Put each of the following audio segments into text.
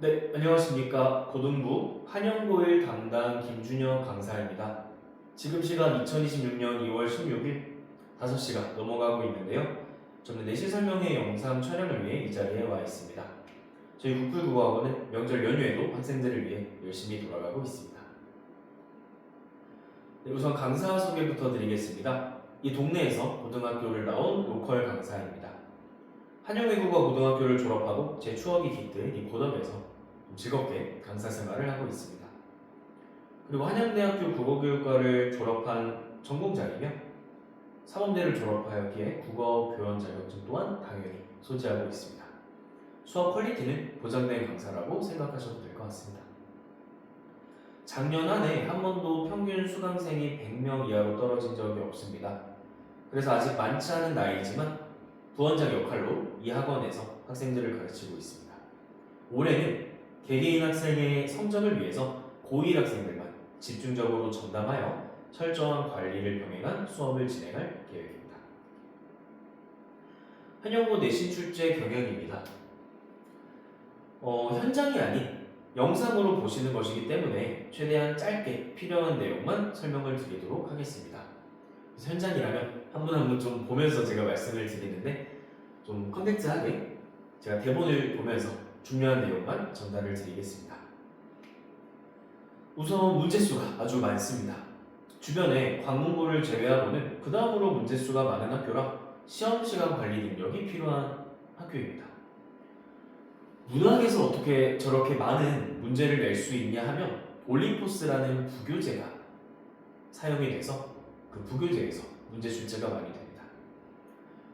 네, 안녕하십니까. 고등부 한영고일 담당 김준혁 강사입니다. 지금 시간 2026년 2월 16일 5시가 넘어가고 있는데요. 저는 내신 설명회 영상 촬영을 위해 이 자리에 와 있습니다. 저희 국불국어학원은 명절 연휴에도 학생들을 위해 열심히 돌아가고 있습니다. 네, 우선 강사 소개부터 드리겠습니다. 이 동네에서 고등학교를 나온 로컬 강사입니다. 한영외국어 고등학교를 졸업하고 제 추억이 깃든 이 고덕에서 즐겁게 강사 생활을 하고 있습니다. 그리고 한양대학교 국어교육과를 졸업한 전공자이며 사범대를 졸업하였기에 국어교원 자격증 또한 당연히 소지하고 있습니다. 수업 퀄리티는 보장된 강사라고 생각하셔도 될 것 같습니다. 작년 한 해 한 번도 평균 수강생이 100명 이하로 떨어진 적이 없습니다. 그래서 아직 많지 않은 나이지만 부원장 역할로 이 학원에서 학생들을 가르치고 있습니다. 올해는 개개인 학생의 성적을 위해서 고1 학생들만 집중적으로 전담하여 철저한 관리를 병행한 수업을 진행할 계획입니다. 한영고 내신 출제 경향입니다. 현장이 아닌 영상으로 보시는 것이기 때문에 최대한 짧게 필요한 내용만 설명을 드리도록 하겠습니다. 현장이라면 한 분 한 분 좀 보면서 제가 말씀을 드리는데 좀 컨텐츠하게 제가 대본을 보면서 중요한 내용만 전달을 드리겠습니다. 우선 문제수가 아주 많습니다. 주변에 관문고를 제외하고는 그 다음으로 문제수가 많은 학교라 시험시간 관리 능력이 필요한 학교입니다. 문학에서 어떻게 저렇게 많은 문제를 낼 수 있냐 하면 올림포스라는 부교재가 사용이 돼서 그 부교재에서 문제 출제가 많이 됩니다.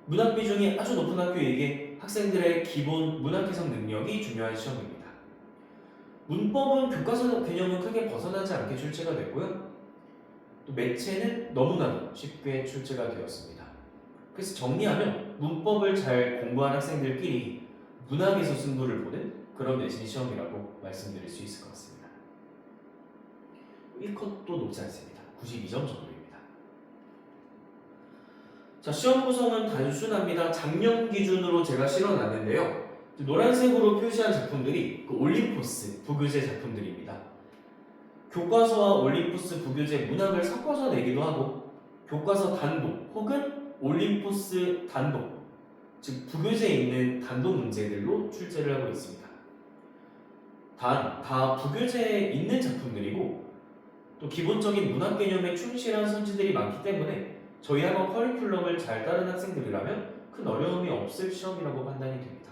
문학 비중이 아주 높은 학교에게 학생들의 기본 문학 해석 능력이 중요한 시험입니다. 문법은 교과서 개념은 크게 벗어나지 않게 출제가 됐고요. 또 매체는 너무나도 쉽게 출제가 되었습니다. 그래서 정리하면 문법을 잘 공부한 학생들끼리 문학에서 승부를 보는 그런 내신 시험이라고 말씀드릴 수 있을 것 같습니다. 1컷도 높지 않습니다. 92점 정도입니다. 자, 시험 구성은 단순합니다. 작년 기준으로 제가 실어놨는데요. 노란색으로 표시한 작품들이 그 올림포스 부교재 작품들입니다. 교과서와 올림포스 부교재 문학을 섞어서 내기도 하고 교과서 단독 혹은 올림포스 단독, 즉 부교재에 있는 단독 문제들로 출제를 하고 있습니다. 단, 다 부교재에 있는 작품들이고 또 기본적인 문학 개념에 충실한 선지들이 많기 때문에 저희 학원 커리큘럼을 잘 따른 학생들이라면 큰 어려움이 없을 시험이라고 판단이 됩니다.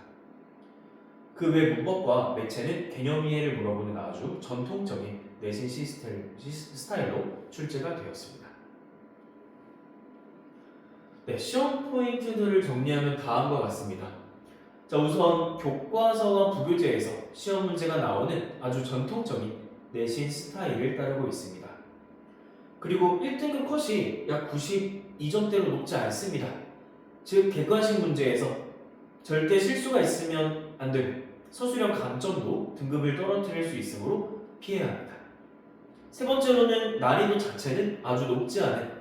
그 외 문법과 매체는 개념 이해를 물어보는 아주 전통적인 내신 스타일로 출제가 되었습니다. 네, 시험 포인트들을 정리하면 다음과 같습니다. 자, 우선 교과서와 부교재에서 시험 문제가 나오는 아주 전통적인 내신 스타일을 따르고 있습니다. 그리고 1등급 컷이 약 92점대로 높지 않습니다. 즉 객관식 문제에서 절대 실수가 있으면 안 되고 서술형 감점도 등급을 떨어뜨릴 수 있으므로 피해야 합니다. 세 번째로는 난이도 자체는 아주 높지 않은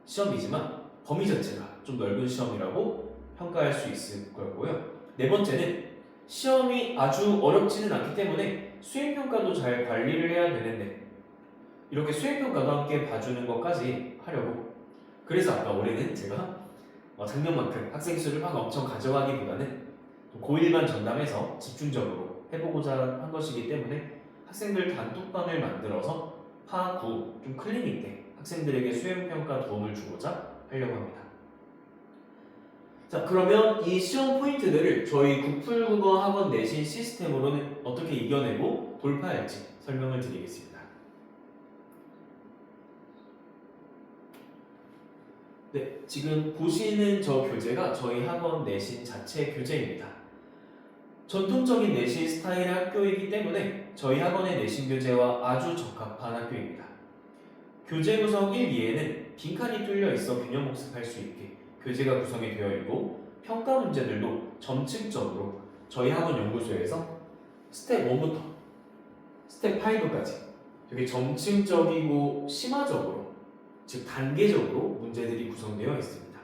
시험이지만 범위 자체가 좀 넓은 시험이라고 평가할 수 있을 거고요. 네 번째는 시험이 아주 어렵지는 않기 때문에 수행평가도 잘 관리를 해야 되는데 이렇게 수행평가도 함께 봐주는 것까지 하려고, 그래서 아까 올해는 제가 작년만큼 학생 수를 막 엄청 가져가기보다는 고1만 전담해서 집중적으로 해보고자 한 것이기 때문에 학생들 단톡방을 만들어서 파9 좀 클릭 있게 학생들에게 수행평가 도움을 주고자 하려고 합니다. 자, 그러면 이 시험 포인트들을 저희 국풀국어 학원 내신 시스템으로는 어떻게 이겨내고 돌파할지 설명을 드리겠습니다. 네, 지금 보시는 저 교재가 저희 학원 내신 자체 교재입니다. 전통적인 내신 스타일의 학교이기 때문에 저희 학원의 내신 교재와 아주 적합한 학교입니다. 교재 구성 1, 2에는 빈칸이 뚫려 있어 개념 복습할 수 있게 교재가 구성이 되어 있고 평가 문제들도 점층적으로 저희 학원 연구소에서 스텝 1부터 스텝 5까지 되게 점층적이고 심화적으로, 즉 단계적으로 문제들이 구성되어 있습니다.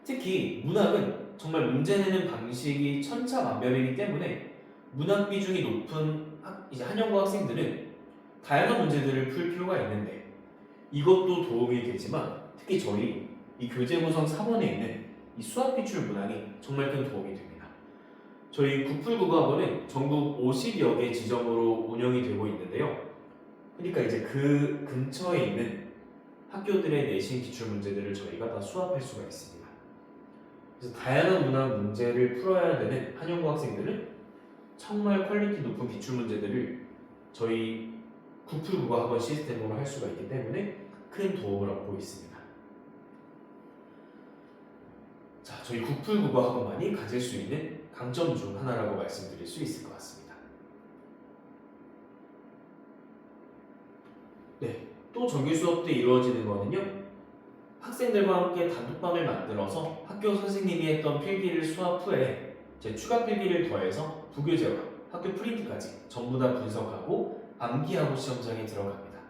특히 문학은 정말 문제 내는 방식이 천차만별이기 때문에 문학 비중이 높은 이제 한영고 학생들은 다양한 문제들을 풀 필요가 있는데 이것도 도움이 되지만 특히 저희 이 교재 구성 4번에 있는 이 수학 기출 문항이 정말 큰 도움이 됩니다. 저희 국풀국어학원은 전국 50여 개 지점으로 운영이 되고 있는데요. 그러니까 이제 그 근처에 있는 학교들의 내신 기출 문제들을 저희가 다 수합할 수가 있습니다. 그래서 다양한 문학 문제를 풀어야 되는 한영고 학생들은 정말 퀄리티 높은 기출 문제들을 저희 국풀국어학원 시스템으로 할 수가 있기 때문에 큰 도움을 얻고 있습니다. 자, 저희 국풀국어학원만이 가질 수 있는 강점 중 하나라고 말씀드릴 수 있을 것 같습니다. 네, 또 정규 수업 때 이루어지는 거는요. 학생들과 함께 단톡방을 만들어서 학교 선생님이 했던 필기를 수업 후에 제 추가 필기를 더해서 부교재와 학교 프린트까지 전부 다 분석하고 암기하고 시험장에 들어갑니다.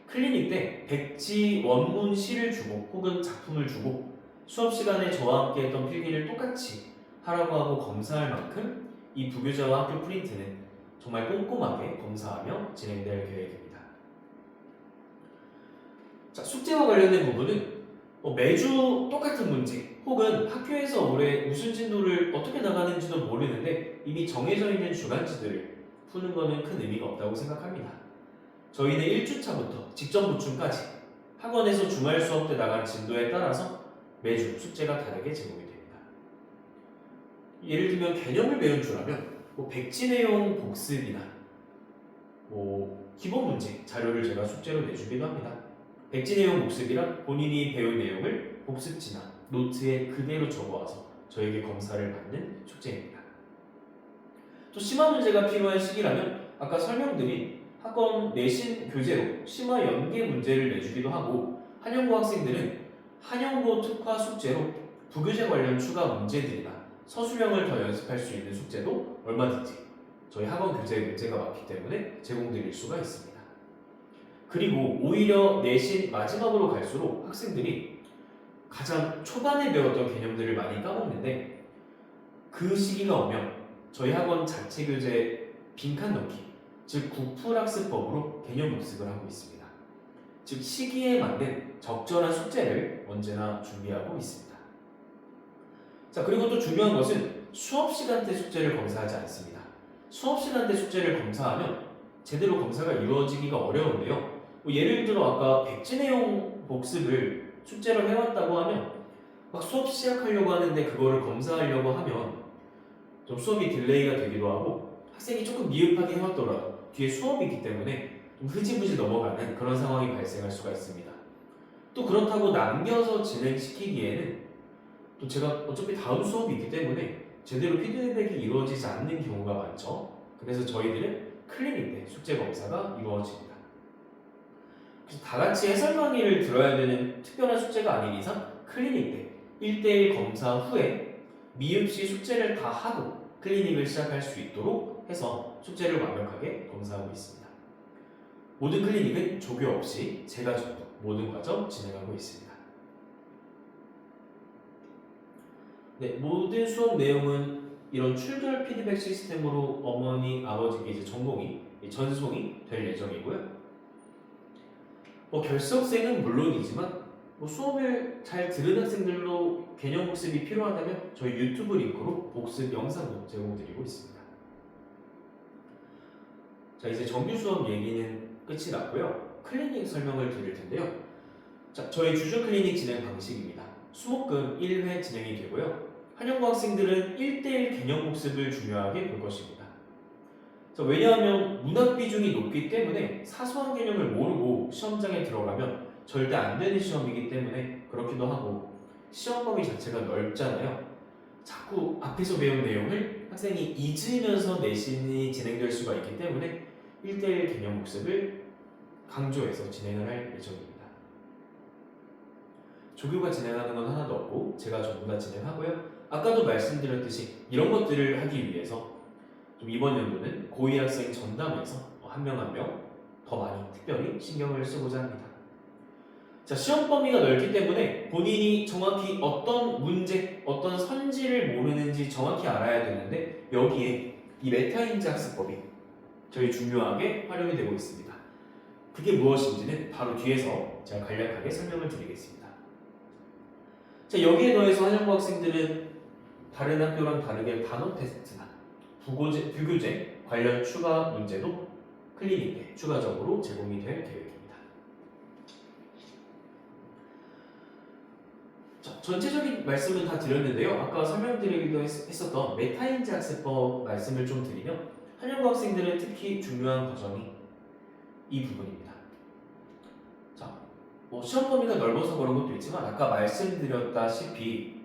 클리닉 때 백지 원문 시를 주고 혹은 작품을 주고 수업 시간에 저와 함께 했던 필기를 똑같이 하라고 하고 검사할 만큼 이 부교재와 학교 프린트는 정말 꼼꼼하게 검사하며 진행될 계획입니다. 자, 숙제와 관련된 부분은 매주 똑같은 문제 혹은 학교에서 올해 무슨 진도를 어떻게 나가는지도 모르는데 이미 정해져 있는 주간지들을 푸는 것은 큰 의미가 없다고 생각합니다. 저희는 1주차부터 직전 보충까지 학원에서 주말 수업 때 나간 진도에 따라서 매주 숙제가 다르게 제공이 됩니다. 예를 들면 개념을 배운 주라면 백지 내용 복습이나 기본 문제 자료를 제가 숙제로 내주기도 합니다. 백지 내용 복습이란 본인이 배운 내용을 복습지나 노트에 그대로 적어와서 저에게 검사를 받는 숙제입니다. 또 심화 문제가 필요한 시기라면 아까 설명드린 학원 내신 교재로 심화 연계 문제를 내주기도 하고 한영고 학생들은 한영고 특화 숙제로 부교재 관련 추가 문제들이나 서술형을 더 연습할 수 있는 숙제도 얼마든지 저희 학원 교재 문제가 많기 때문에 제공드릴 수가 있습니다. 그리고 오히려 내신 마지막으로 갈수록 학생들이 가장 초반에 배웠던 개념들을 많이 까먹는데 그 시기가 오면 저희 학원 자체 교재 빈칸 넣기, 즉 국풀학습법으로 개념 복습을 하고 있습니다. 즉 시기에 맞는 적절한 숙제를 언제나 준비하고 있습니다. 자, 그리고 또 중요한 것은 수업 시간대 숙제를 검사하지 않습니다. 수업 시간대 숙제를 검사하면 제대로 검사가 이루어지기가 어려운데요. 예를 들어 아까 백지 내용 복습을 숙제로 해왔다고 하면 막 수업 시작하려고 하는데 그거를 검사하려고 하면 좀 수업이 딜레이가 되기도 하고 학생이 조금 미흡하게 해왔더라도 뒤에 수업이 있기 때문에 좀 흐지부지 넘어가는 그런 상황이 발생할 수가 있습니다. 또 그렇다고 남겨서 진행시키기에는 또 제가 어차피 다음 수업이 있기 때문에 제대로 피드백이 이루어지지 않는 경우가 많죠. 그래서 저희들은 클리닉 때 숙제 검사가 이루어집니다. 그래서 다 같이 해설 강의를 들어야 되는 특별한 숙제가 아닌 이상 클리닉 때 1대1 검사 후에 미흡시 숙제를 다 하고 클리닉을 시작할 수 있도록 해서 숙제를 완벽하게 검사하고 있습니다. 모든 클리닉은 조교 없이 제가 전부 모든 과정 진행하고 있습니다. 네, 모든 수업 내용은 이런 출결 피드백 시스템으로 어머니, 아버지께 이제 전송이 될 예정이고요. 결석생은 물론이지만 수업을 잘 들은 학생들로 개념 복습이 필요하다면 저희 유튜브 링크로 복습 영상도 제공드리고 있습니다. 자, 이제 정규 수업 얘기는 끝이 났고요. 클리닉 설명을 드릴 텐데요. 자, 저희 주중 클리닉 진행 방식입니다. 수목금 1회 진행이 되고요. 한영고 학생들은 1대1 개념 복습을 중요하게 볼 것입니다. 자, 왜냐하면 문학 비중이 높기 때문에 사소한 개념을 모르고 시험장에 들어가면 절대 안 되는 시험이기 때문에 그렇기도 하고 시험 범위 자체가 넓잖아요. 자꾸 앞에서 배운 내용을 학생이 잊으면서 내신이 진행될 수가 있기 때문에 1대1 개념 복습을 강조해서 진행을 할 예정입니다. 조교가 진행하는 건 하나도 없고 제가 전부 다 진행하고요. 아까도 말씀드렸듯이 이런 것들을 하기 위해서 좀 이번 연도는 고2 학생 전담해서 한 명 한 명 더 많이 특별히 신경을 쓰고자 합니다. 자, 시험 범위가 넓기 때문에 본인이 정확히 어떤 문제, 어떤 선지를 모르는지 정확히 알아야 되는데 여기에 이 메타인지 학습법이 저희 중요하게 활용이 되고 있습니다. 그게 무엇인지는 바로 뒤에서 제가 간략하게 설명을 드리겠습니다. 자, 여기에 더해서 한영고 학생들은 다른 학교랑 다르게 단어 테스트나 부교재 관련 추가 문제도 클리닉 때 추가적으로 제공이 될 계획입니다. 자, 전체적인 말씀은 다 드렸는데요. 아까 설명드리기도 했었던 메타인지 학습법 말씀을 좀 드리면 한영고 학생들은 특히 중요한 과정이 이 부분입니다. 자, 시험 범위가 넓어서 그런 것도 있지만 아까 말씀드렸다시피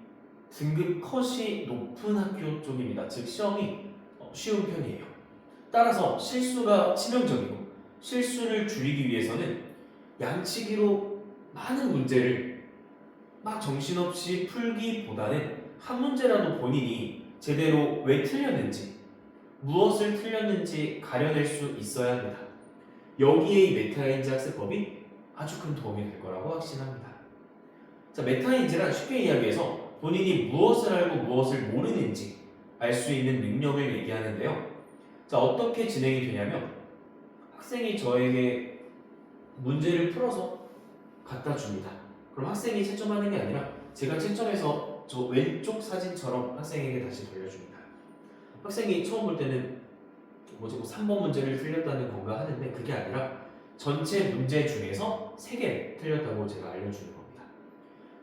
등급 컷이 높은 학교 쪽입니다. 즉 시험이 쉬운 편이에요. 따라서 실수가 치명적이고 실수를 줄이기 위해서는 양치기로 많은 문제를 막 정신없이 풀기보다는 한 문제라도 본인이 제대로 왜 틀렸는지 무엇을 틀렸는지 가려낼 수 있어야 합니다. 여기에 이 메타인지 학습법이 아주 큰 도움이 될 거라고 확신합니다. 자, 메타인지란 쉽게 이야기해서 본인이 무엇을 알고 무엇을 모르는지 알 수 있는 능력을 얘기하는데요. 자, 어떻게 진행이 되냐면 학생이 저에게 문제를 풀어서 갖다 줍니다. 그럼 학생이 채점하는 게 아니라 제가 채점해서 저 왼쪽 사진처럼 학생에게 다시 돌려줍니다. 학생이 처음 볼 때는 뭐 3번 문제를 틀렸다는 건가 하는데 그게 아니라 전체 문제 중에서 3개 틀렸다고 제가 알려주는 겁니다.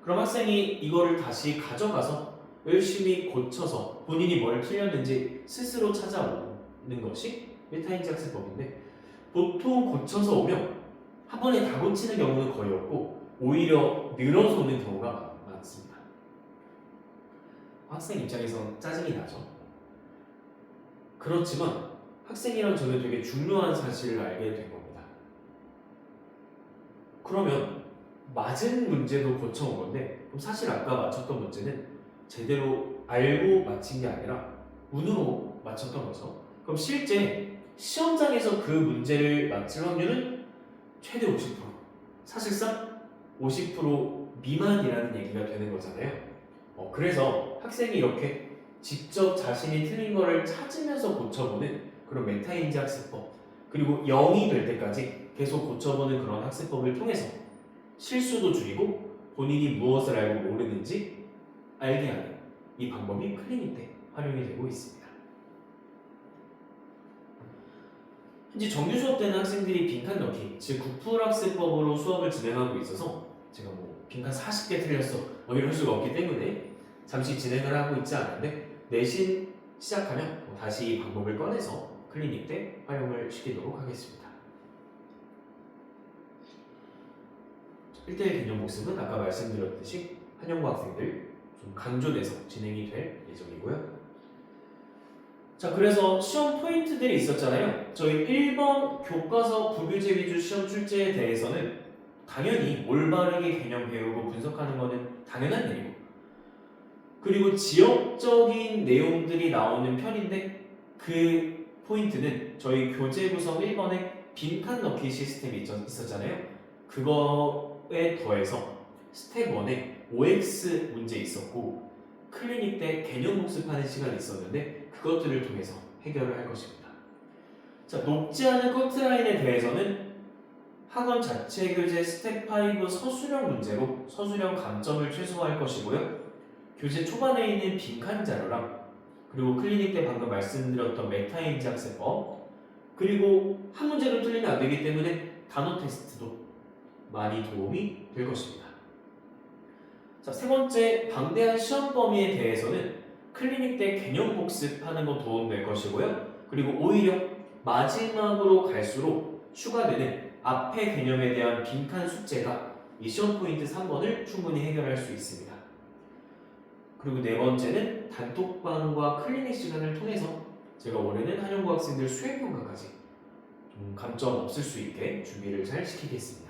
그럼 학생이 이거를 다시 가져가서 열심히 고쳐서 본인이 뭘 틀렸는지 스스로 찾아오는 것이 메타인지 학습법인데 보통 고쳐서 오면 한 번에 다 고치는 경우는 거의 없고 오히려 늘어서 오는 경우가 많습니다. 학생 입장에서 짜증이 나죠. 그렇지만 학생이랑 저는 되게 중요한 사실을 알게 된 겁니다. 그러면 맞은 문제도 고쳐온 건데 그럼 사실 아까 맞췄던 문제는 제대로 알고 맞힌 게 아니라 운으로 맞췄던 거죠. 그럼 실제 시험장에서 그 문제를 맞힐 확률은 최대 50%, 사실상 50% 미만이라는 얘기가 되는 거잖아요. 그래서 학생이 이렇게 직접 자신이 틀린 거를 찾으면서 고쳐보는 그런 메타인지 학습법, 그리고 0이 될 때까지 계속 고쳐보는 그런 학습법을 통해서 실수도 줄이고 본인이 무엇을 알고 모르는지 알게 하는 이 방법이 클리닉 때 활용이 되고 있습니다. 현재 정규 수업 때는 학생들이 빈칸 넣기, 즉 구풀 학습법으로 수업을 진행하고 있어서 제가 빈칸 40개 틀렸어 이럴 수가 없기 때문에 잠시 진행을 하고 있지 않은데 내신 시작하면 다시 이 방법을 꺼내서 클리닉 때 활용을 시키도록 하겠습니다. 1대1 개념 복습은 아까 말씀드렸듯이 한영고 학생들 좀 강조돼서 진행이 될 예정이고요. 자, 그래서 시험 포인트들이 있었잖아요. 저희 1번 교과서 부교재 위주 시험 출제에 대해서는 당연히 올바르게 개념 배우고 분석하는 것은 당연한 일이고, 그리고 지역적인 내용들이 나오는 편인데 그 포인트는 저희 교재 구성 1번에 빈칸 넣기 시스템이 있었잖아요. 그거에 더해서 스텝 1에 OX 문제 있었고 클리닉 때 개념 복습하는 시간이 있었는데 그것들을 통해서 해결을 할 것입니다. 자, 높지 않은 커트라인에 대해서는 학원 자체 교재 스텝 5 서술형 문제로 서술형 감점을 최소화할 것이고요. 교재 초반에 있는 빈칸 자료랑 그리고 클리닉 때 방금 말씀드렸던 메타인지 학습법, 그리고 한 문제도 틀리면 안 되기 때문에 단어 테스트도 많이 도움이 될 것입니다. 자, 세 번째, 방대한 시험 범위에 대해서는 클리닉 때 개념 복습하는 거 도움 될 것이고요. 그리고 오히려 마지막으로 갈수록 추가되는 앞의 개념에 대한 빈칸 숙제가 이 시험 포인트 3번을 충분히 해결할 수 있습니다. 그리고 네 번째는 단톡방과 클리닉 시간을 통해서 제가 올해는 한영고 학생들 수행평가까지 좀 감점 없을 수 있게 준비를 잘 시키겠습니다.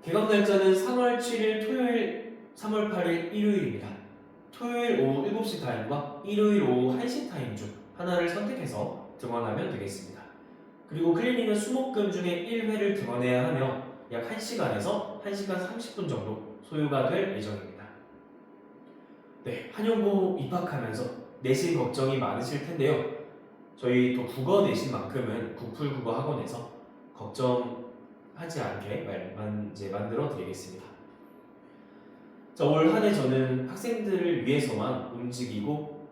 개강 날짜는 3월 7일 토요일, 3월 8일 일요일입니다. 토요일 오후 7시 타임과 일요일 오후 1시 타임 중 하나를 선택해서 등원하면 되겠습니다. 그리고 클리닉은 수목금 중에 1회를 등원해야 하며 약 1시간에서 1시간 30분 정도 소요가 될 예정입니다. 네, 한영고 입학하면서 내신 걱정이 많으실 텐데요. 저희 또 국어 내신만큼은 국풀국어 학원에서 걱정하지 않게 만들어 드리겠습니다. 자, 올 한 해 저는 학생들을 위해서만 움직이고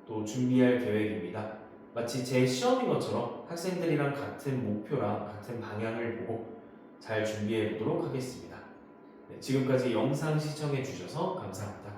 또 준비할 계획입니다. 마치 제 시험인 것처럼 학생들이랑 같은 목표랑 같은 방향을 보고 잘 준비해 보도록 하겠습니다. 네, 지금까지 영상 시청해 주셔서 감사합니다.